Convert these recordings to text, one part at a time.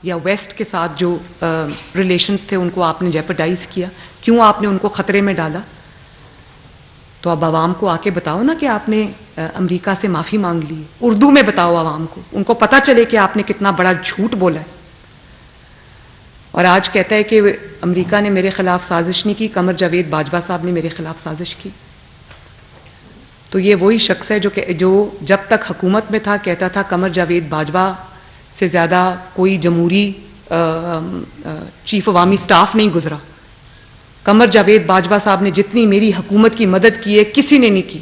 یا ویسٹ کے ساتھ جو ریلیشنز تھے ان کو آپ نے جیپرڈائز کیا، کیوں آپ نے ان کو خطرے میں ڈالا؟ تو اب عوام کو آ کے بتاؤ نا کہ آپ نے امریکہ سے معافی مانگ لی، اردو میں بتاؤ عوام کو، ان کو پتہ چلے کہ آپ نے کتنا بڑا جھوٹ بولا ہے۔ اور آج کہتا ہے کہ امریکہ نے میرے خلاف سازش نہیں کی، قمر جاوید باجوہ صاحب نے میرے خلاف سازش کی۔ تو یہ وہی شخص ہے جو جب تک حکومت میں تھا کہتا تھا قمر جاوید باجوہ سے زیادہ کوئی جمہوری چیف عوامی سٹاف نہیں گزرا۔ قمر جاوید باجوہ صاحب نے جتنی میری حکومت کی مدد کی ہے کسی نے نہیں کی۔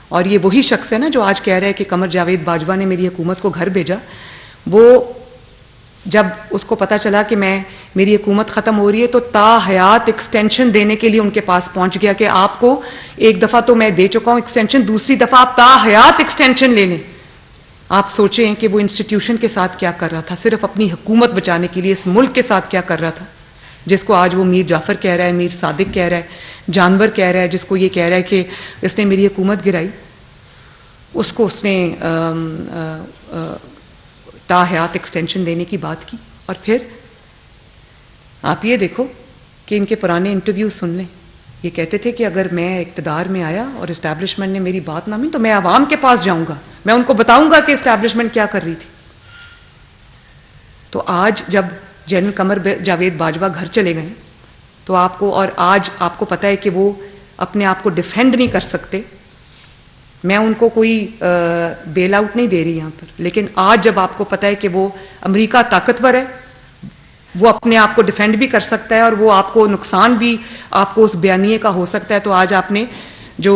اور یہ وہی شخص ہے نا جو آج کہہ رہا ہے کہ قمر جاوید باجوہ نے میری حکومت کو گھر بھیجا۔ وہ جب اس کو پتا چلا کہ میری حکومت ختم ہو رہی ہے تو تا حیات ایکسٹینشن دینے کے لیے ان کے پاس پہنچ گیا کہ آپ کو ایک دفعہ تو میں دے چکا ہوں ایکسٹینشن، دوسری دفعہ آپ تا حیات ایکسٹینشن لے لیں۔ آپ سوچیں کہ وہ انسٹیٹیوشن کے ساتھ کیا کر رہا تھا، صرف اپنی حکومت بچانے کے لیے اس ملک کے ساتھ کیا کر رہا تھا، جس کو آج وہ میر جعفر کہہ رہا ہے، میر صادق کہہ رہا ہے، جانور کہہ رہا ہے، جس کو یہ کہہ رہا ہے کہ اس نے میری حکومت گرائی، اس کو اس نے تا حیات ایکسٹینشن دینے کی بات کی۔ اور پھر آپ یہ دیکھو کہ ان کے پرانے انٹرویو سن لیں، یہ کہتے تھے کہ اگر میں اقتدار میں آیا اور اسٹیبلشمنٹ نے میری بات نہ مانی تو میں عوام کے پاس جاؤں گا، میں ان کو بتاؤں گا کہ اسٹیبلشمنٹ کیا کر رہی تھی۔ تو آج جب جنرل قمر جاوید باجوہ گھر چلے گئے تو آج آپ کو پتہ ہے کہ وہ اپنے آپ کو ڈیفینڈ نہیں کر سکتے۔ میں ان کو کوئی بیل آؤٹ نہیں دے رہی یہاں پر، لیکن آج جب آپ کو پتہ ہے کہ وہ امریکہ طاقتور ہے، وہ اپنے آپ کو ڈیفینڈ بھی کر سکتا ہے اور وہ آپ کو نقصان بھی آپ کو اس بیانیے کا ہو سکتا ہے، تو آج آپ نے جو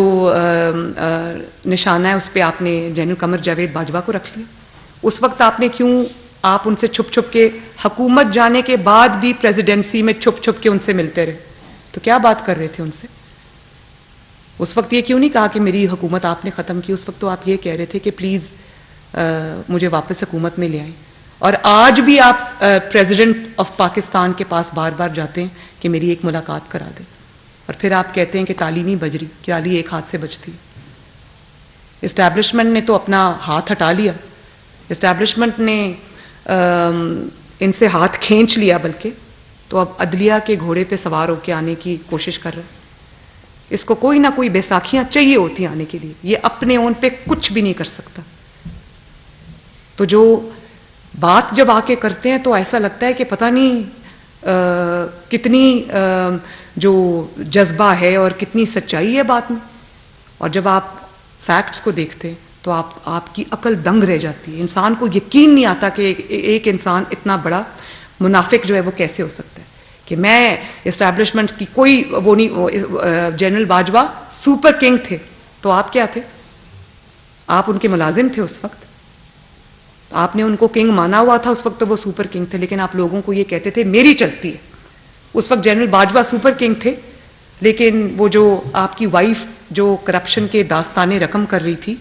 نشانہ ہے اس پہ آپ نے جنرل قمر جاوید باجوہ کو رکھ لیا۔ اس وقت آپ نے کیوں آپ ان سے چھپ چھپ کے، حکومت جانے کے بعد بھی پریزیڈنسی میں چھپ چھپ کے ان سے ملتے رہے؟ تو کیا بات کر رہے تھے ان سے؟ اس وقت یہ کیوں نہیں کہا کہ میری حکومت آپ نے ختم کی؟ اس وقت تو آپ یہ کہہ رہے تھے کہ پلیز مجھے واپس حکومت میں لے آئیں۔ اور آج بھی آپ پریزیڈنٹ آف پاکستان کے پاس بار بار جاتے ہیں کہ میری ایک ملاقات کرا دیں، اور پھر آپ کہتے ہیں کہ تالی نہیں بج رہی، کہ تالی ایک ہاتھ سے بجتی۔ اسٹیبلشمنٹ نے تو اپنا ہاتھ ہٹا لیا، اسٹیبلشمنٹ نے ان سے ہاتھ کھینچ لیا، بلکہ تو اب عدلیہ کے گھوڑے پہ سوار ہو کے آنے کی کوشش کر رہا ہے۔ اس کو کوئی نہ کوئی بیساکھیاں چاہیے ہوتی آنے کے لیے، یہ اپنے اون پہ کچھ بھی نہیں کر سکتا۔ تو جو بات جب آ کے کرتے ہیں تو ایسا لگتا ہے کہ پتہ نہیں کتنی جو جذبہ ہے اور کتنی سچائی ہے بات میں، اور جب آپ فیکٹس کو دیکھتے ہیں تو آپ کی عقل دنگ رہ جاتی ہے۔ انسان کو یقین نہیں آتا کہ ایک انسان اتنا بڑا منافق جو ہے وہ کیسے ہو سکتا ہے۔ کہ میں اسٹیبلشمنٹ کی کوئی وہ نہیں، جنرل باجوہ سپر کنگ تھے، تو آپ کیا تھے؟ آپ ان کے ملازم تھے اس وقت، آپ نے ان کو کنگ مانا ہوا تھا، اس وقت تو وہ سپر کنگ تھے، لیکن آپ لوگوں کو یہ کہتے تھے میری چلتی ہے۔ اس وقت جنرل باجوہ سپر کنگ تھے، لیکن وہ جو آپ کی وائف جو کرپشن کے داستانے رقم کر رہی تھی،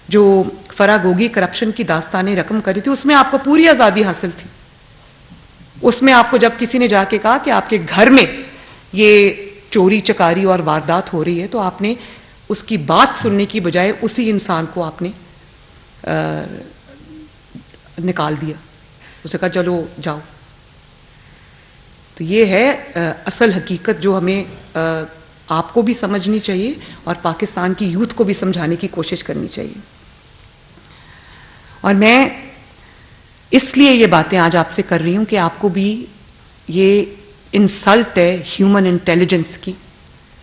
جو فرا گوگی کرپشن کی داستانے رقم کر رہی تھی، اس میں آپ کو پوری آزادی حاصل تھی۔ اس میں آپ کو جب کسی نے جا کے کہا کہ آپ کے گھر میں یہ چوری چکاری اور واردات ہو رہی ہے، تو آپ نے اس کی بات سننے کی بجائے اسی انسان کو آپ نے نکال دیا، اسے کہا چلو جاؤ۔ تو یہ ہے اصل حقیقت جو ہمیں آپ کو بھی سمجھنی چاہیے اور پاکستان کی یوتھ کو بھی سمجھانے کی کوشش کرنی چاہیے۔ اور میں اس لیے یہ باتیں آج آپ سے کر رہی ہوں کہ آپ کو بھی یہ انسلٹ ہے ہیومن انٹیلیجنس کی،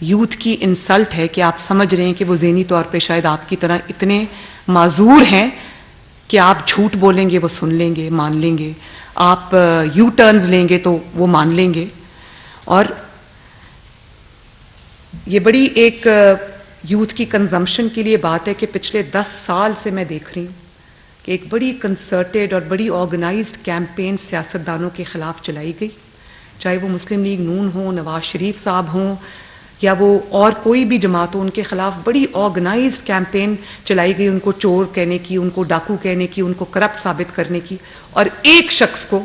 یوتھ کی انسلٹ ہے کہ آپ سمجھ رہے ہیں کہ وہ ذہنی طور پہ شاید آپ کی طرح اتنے معذور ہیں کہ آپ جھوٹ بولیں گے وہ سن لیں گے، مان لیں گے، آپ یو ٹرنز لیں گے تو وہ مان لیں گے۔ اور یہ بڑی ایک یوتھ کی کنزمپشن کے لیے بات ہے کہ پچھلے 10 سال سے میں دیکھ رہی ہوں کہ ایک بڑی کنسرٹیڈ اور بڑی آرگنائزڈ کیمپین سیاستدانوں کے خلاف چلائی گئی، چاہے وہ مسلم لیگ نون ہوں، نواز شریف صاحب ہوں، یا وہ اور کوئی بھی جماعت ہو، ان کے خلاف بڑی آرگنائزڈ کیمپین چلائی گئی، ان کو چور کہنے کی، ان کو ڈاکو کہنے کی، ان کو کرپٹ ثابت کرنے کی، اور ایک شخص کو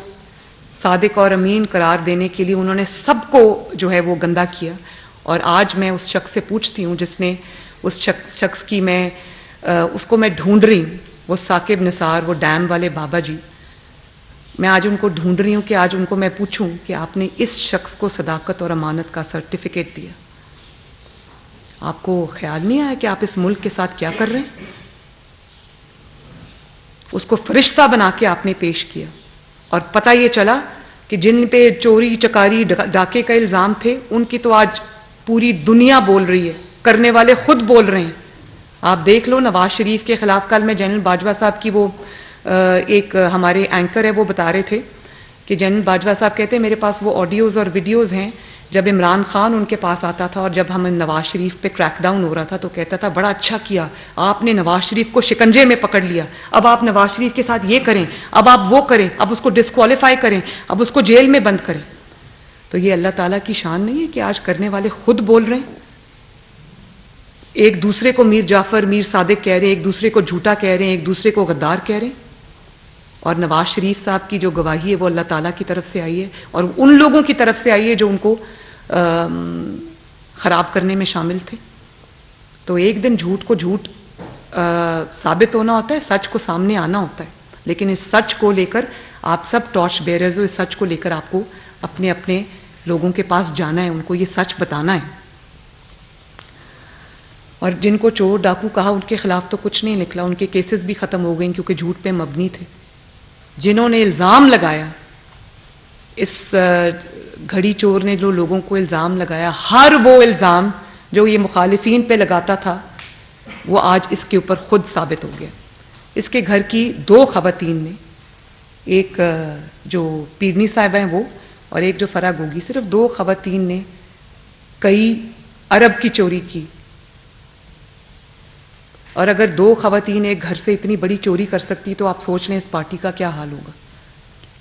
صادق اور امین قرار دینے کے لیے انہوں نے سب کو جو ہے وہ گندا کیا۔ اور آج میں اس شخص سے پوچھتی ہوں جس نے اس شخص کی اس کو میں ڈھونڈ رہی ہوں، وہ ثاقب نثار، وہ ڈیم والے بابا جی، میں آج ان کو ڈھونڈ رہی ہوں کہ آج ان کو میں پوچھوں کہ آپ نے اس شخص کو صداقت اور امانت کا سرٹیفکیٹ دیا، آپ کو خیال نہیں آیا کہ آپ اس ملک کے ساتھ کیا کر رہے ہیں؟ اس کو فرشتہ بنا کے آپ نے پیش کیا، اور پتہ یہ چلا کہ جن پہ چوری چکاری ڈاکے کا الزام تھے ان کی تو آج پوری دنیا بول رہی ہے، کرنے والے خود بول رہے ہیں. آپ دیکھ لو نواز شریف کے خلاف کل میں جنرل باجوہ صاحب کی وہ ایک ہمارے اینکر ہے وہ بتا رہے تھے کہ جنرل باجوہ صاحب کہتے ہیں میرے پاس وہ آڈیوز اور ویڈیوز ہیں جب عمران خان ان کے پاس آتا تھا اور جب ہم نواز شریف پہ کریک ڈاؤن ہو رہا تھا تو کہتا تھا بڑا اچھا کیا آپ نے نواز شریف کو شکنجے میں پکڑ لیا، اب آپ نواز شریف کے ساتھ یہ کریں، اب آپ وہ کریں، اب اس کو ڈسکوالیفائی کریں، اب اس کو جیل میں بند کریں. تو یہ اللہ تعالیٰ کی شان نہیں ہے کہ آج کرنے والے خود بول رہے ہیں، ایک دوسرے کو میر جعفر میر صادق کہہ رہے ہیں، ایک دوسرے کو جھوٹا کہہ رہے ہیں، ایک دوسرے کو غدار کہہ رہے ہیں. اور نواز شریف صاحب کی جو گواہی ہے وہ اللہ تعالیٰ کی طرف سے آئی ہے اور ان لوگوں کی طرف سے آئی ہے جو ان کو خراب کرنے میں شامل تھے. تو ایک دن جھوٹ کو جھوٹ ثابت ہونا ہوتا ہے، سچ کو سامنے آنا ہوتا ہے، لیکن اس سچ کو لے کر آپ سب ٹارچ بیئرز ہو، اس سچ کو لے کر آپ کو اپنے اپنے لوگوں کے پاس جانا ہے، ان کو یہ سچ بتانا ہے. اور جن کو چور ڈاکو کہا ان کے خلاف تو کچھ نہیں نکلا، ان کے کیسز بھی ختم ہو گئے کیونکہ جھوٹ پہ مبنی تھے. جنہوں نے الزام لگایا، اس گھڑی چور نے جو لوگوں کو الزام لگایا، ہر وہ الزام جو یہ مخالفین پہ لگاتا تھا وہ آج اس کے اوپر خود ثابت ہو گیا. اس کے گھر کی 2 خواتین نے، ایک جو پیرنی صاحبہ ہیں وہ اور ایک جو فرا گوگی، صرف 2 خواتین نے کئی ارب کی چوری کی. اور اگر 2 خواتین ایک گھر سے اتنی بڑی چوری کر سکتی تو آپ سوچ لیں اس پارٹی کا کیا حال ہوگا.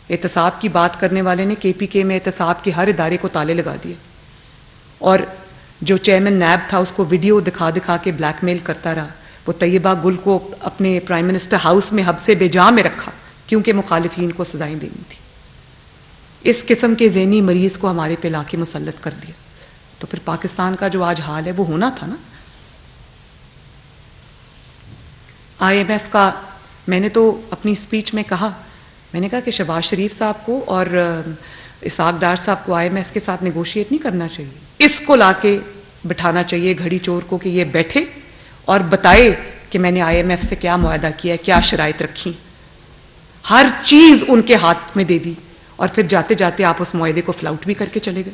احتساب کی بات کرنے والے نے کے پی کے میں احتساب کے ہر ادارے کو تالے لگا دیے، اور جو چیئرمین نیب تھا اس کو ویڈیو دکھا دکھا کے بلیک میل کرتا رہا. وہ طیبہ گل کو اپنے پرائم منسٹر ہاؤس میں حبس بے جا میں رکھا کیونکہ مخالفین کو سزائیں دینی تھی. اس قسم کے ذہنی مریض کو ہمارے پہ لا کے مسلط کر دیا. تو پھر پاکستان کا جو آج حال ہے وہ ہونا تھا نا. آئی ایم ایف کا میں نے تو اپنی اسپیچ میں کہا، میں نے کہا کہ شہباز شریف صاحب کو اور اسحاق ڈار صاحب کو آئی ایم ایف کے ساتھ نیگوشیٹ نہیں کرنا چاہیے، اس کو لا کے بٹھانا چاہیے گھڑی چور کو کہ یہ بیٹھے اور بتائے کہ میں نے آئی ایم ایف سے کیا معاہدہ کیا ہے، کیا شرائط رکھی. ہر چیز ان کے ہاتھ میں دے دی اور پھر جاتے جاتے آپ اس معاہدے کو فلاؤٹ بھی کر کے چلے گئے.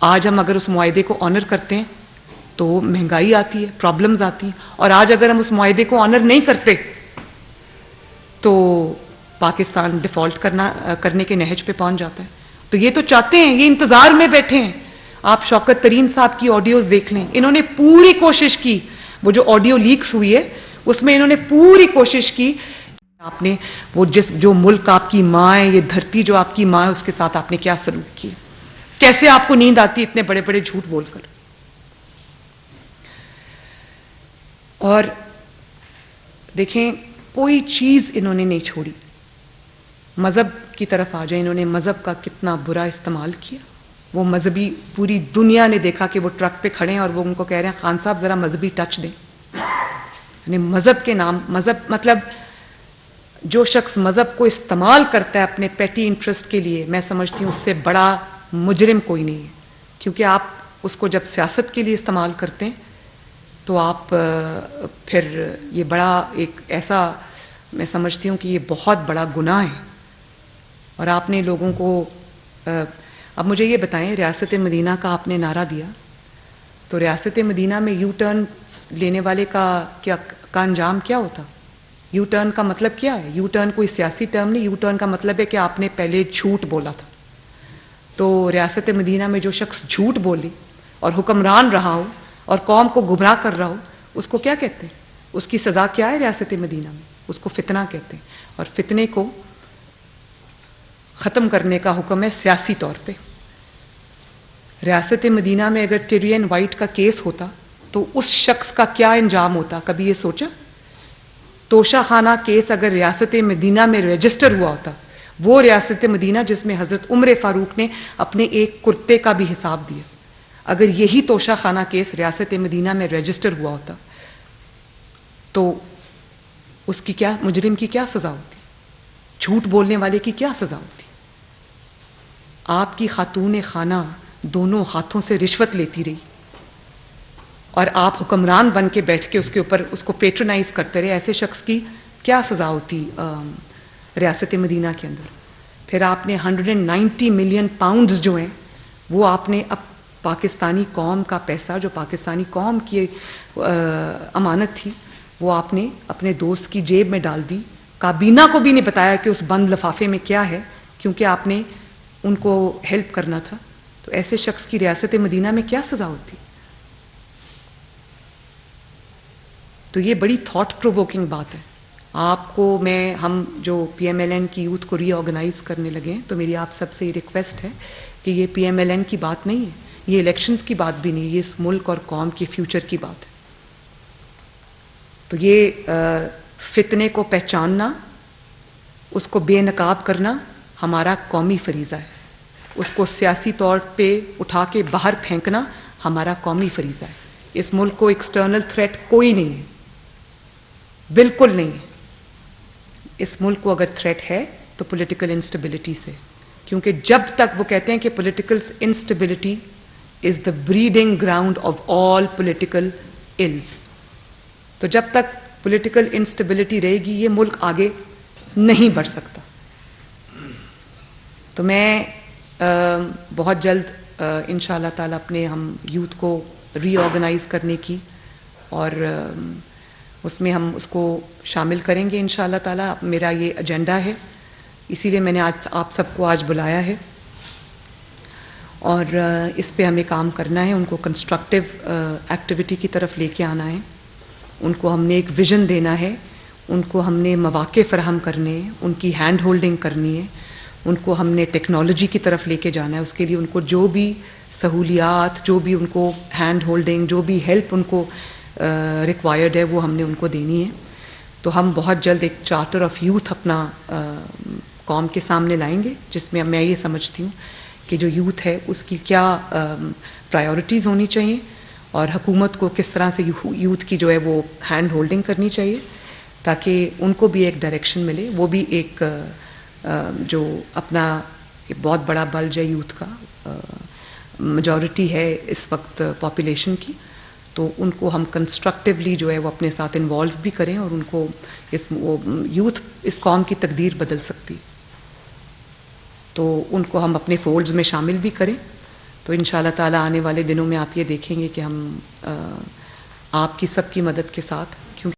آج ہم اگر اس معاہدے کو آنر کرتے ہیں تو مہنگائی آتی ہے، پرابلمز آتی ہیں، اور آج اگر ہم اس معاہدے کو آنر نہیں کرتے تو پاکستان ڈیفالٹ کرنے کے نہج پہ پہنچ جاتا ہے. تو یہ تو چاہتے ہیں، یہ انتظار میں بیٹھے ہیں. آپ شوکت ترین صاحب کی آڈیوز دیکھ لیں، انہوں نے پوری کوشش کی، وہ جو آڈیو لیکس ہوئی ہے اس میں انہوں نے پوری کوشش کی آپ نے وہ جو ملک آپ کی ماں ہے، یہ دھرتی جو آپ کی ماں ہے، اس کے ساتھ آپ نے کیا سلوک کیا، کیسے آپ کو نیند آتی اتنے بڑے بڑے جھوٹ بول کر. اور دیکھیں کوئی چیز انہوں نے نہیں چھوڑی. مذہب کی طرف آ جائیں، انہوں نے مذہب کا کتنا برا استعمال کیا. وہ مذہبی پوری دنیا نے دیکھا کہ وہ ٹرک پہ کھڑے ہیں اور وہ ان کو کہہ رہے ہیں خان صاحب ذرا مذہبی ٹچ دیں. یعنی مذہب کے نام، مذہب مطلب جو شخص مذہب کو استعمال کرتا ہے اپنے پیٹی انٹرسٹ کے لیے، میں سمجھتی ہوں اس سے بڑا مجرم کوئی نہیں ہے. کیونکہ آپ اس کو جب سیاست کے لیے استعمال کرتے ہیں تو آپ پھر یہ بڑا ایک ایسا، میں سمجھتی ہوں کہ یہ بہت بڑا گناہ ہے. اور آپ نے لوگوں کو اب مجھے یہ بتائیں، ریاست مدینہ کا آپ نے نعرہ دیا تو ریاست مدینہ میں یو ٹرن لینے والے کا انجام کیا ہوتا؟ یو ٹرن کا مطلب کیا ہے؟ یو ٹرن کوئی سیاسی ٹرم نہیں، یو ٹرن کا مطلب ہے کہ آپ نے پہلے جھوٹ بولا تھا. تو ریاست مدینہ میں جو شخص جھوٹ بولے اور حکمران رہا ہو اور قوم کو گمراہ کر رہا ہو اس کو کیا کہتے ہیں؟ اس کی سزا کیا ہے ریاست مدینہ میں؟ اس کو فتنہ کہتے ہیں. اور فتنے کو ختم کرنے کا حکم ہے سیاسی طور پہ. ریاست مدینہ میں اگر ٹیرین وائٹ کا کیس ہوتا تو اس شخص کا کیا انجام ہوتا؟ کبھی یہ سوچا؟ توشہ خانہ کیس اگر ریاست مدینہ میں رجسٹر ہوا ہوتا، وہ ریاست مدینہ جس میں حضرت عمر فاروق نے اپنے ایک کرتے کا بھی حساب دیا، اگر یہی توشہ خانہ کیس ریاست مدینہ میں رجسٹر ہوا ہوتا تو اس کی کیا، مجرم کی کیا سزا ہوتی؟ جھوٹ بولنے والے کی کیا سزا ہوتی؟ آپ کی خاتون خانہ دونوں ہاتھوں سے رشوت لیتی رہی اور آپ حکمران بن کے بیٹھ کے اس کے اوپر اس کو پیٹرنائز کرتے رہے، ایسے شخص کی کیا سزا ہوتی ریاست مدینہ کے اندر؟ پھر آپ نے 190 ملین پاؤنڈز جو ہیں وہ آپ نے اب پاکستانی قوم کا پیسہ، جو پاکستانی قوم کی امانت تھی، وہ آپ نے اپنے دوست کی جیب میں ڈال دی. کابینہ کو بھی نہیں بتایا کہ اس بند لفافے میں کیا ہے، کیونکہ آپ نے ان کو ہیلپ کرنا تھا. تو ایسے شخص کی ریاست مدینہ میں کیا سزا ہوتی؟ تو یہ بڑی تھاٹ پرووکنگ بات ہے. آپ کو ہم جو پی ایم ایل این کی یوتھ کو ری آرگنائز کرنے لگے ہیں، تو میری آپ سب سے یہ ریکویسٹ ہے کہ یہ پی ایم ایل این کی بات نہیں ہے، یہ الیکشنز کی بات بھی نہیں ہے، یہ اس ملک اور قوم کے فیوچر کی بات ہے. تو یہ فتنے کو پہچاننا، اس کو بے نقاب کرنا ہمارا قومی فریضہ ہے. اس کو سیاسی طور پہ اٹھا کے باہر پھینکنا ہمارا قومی فریضہ ہے. اس ملک کو ایکسٹرنل تھریٹ کوئی نہیں ہے، بالکل نہیں ہے. اس ملک کو اگر تھریٹ ہے تو پولیٹیکل انسٹیبلٹی سے، کیونکہ جب تک وہ کہتے ہیں کہ political instability is the breeding ground of all political ills, تو جب تک پولیٹیکل انسٹیبلٹی رہے گی یہ ملک آگے نہیں بڑھ سکتا. تو میں بہت جلد انشاء اللہ تعالیٰ اپنے ہم یوتھ کو ری آرگنائز کرنے کی، اور اس میں ہم اس کو شامل کریں گے انشاء اللہ تعالیٰ. میرا یہ ایجنڈا ہے، اسی لیے میں نے آج آپ سب کو آج بلایا ہے، اور اس پہ ہمیں کام کرنا ہے. ان کو کنسٹرکٹیو ایکٹیویٹی کی طرف لے کے آنا ہے، ان کو ہم نے ایک ویژن دینا ہے، ان کو ہم نے مواقع فراہم کرنے ہیں، ان کی ہینڈ ہولڈنگ کرنی ہے، ان کو ہم نے ٹیکنالوجی کی طرف لے کے جانا ہے. اس کے لیے ان کو جو بھی سہولیات، جو بھی ان کو ہینڈ ہولڈنگ، جو بھی ہیلپ ان کو ریکوائرڈ ہے وہ ہم نے ان کو دینی ہے. تو ہم بہت جلد ایک چارٹر آف یوتھ اپنا قوم کے سامنے لائیں گے، جس میں میں یہ سمجھتی ہوں کہ جو یوتھ ہے اس کی کیا پرائیورٹیز ہونی چاہیے، اور حکومت کو کس طرح سے یوتھ کی جو ہے وہ ہینڈ ہولڈنگ کرنی چاہیے، تاکہ ان کو بھی ایک ڈائریکشن ملے. وہ بھی ایک جو اپنا بہت بڑا بلج ہے یوتھ کا، میجورٹی ہے اس وقت پاپولیشن کی، تو ان کو ہم کنسٹرکٹیولی جو ہے وہ اپنے ساتھ انوالو بھی کریں، اور ان کو یوتھ اس قوم کی تقدیر بدل سکتی، تو ان کو ہم اپنے فولڈز میں شامل بھی کریں. تو انشاءاللہ تعالی آنے والے دنوں میں آپ یہ دیکھیں گے کہ ہم آپ کی سب کی مدد کے ساتھ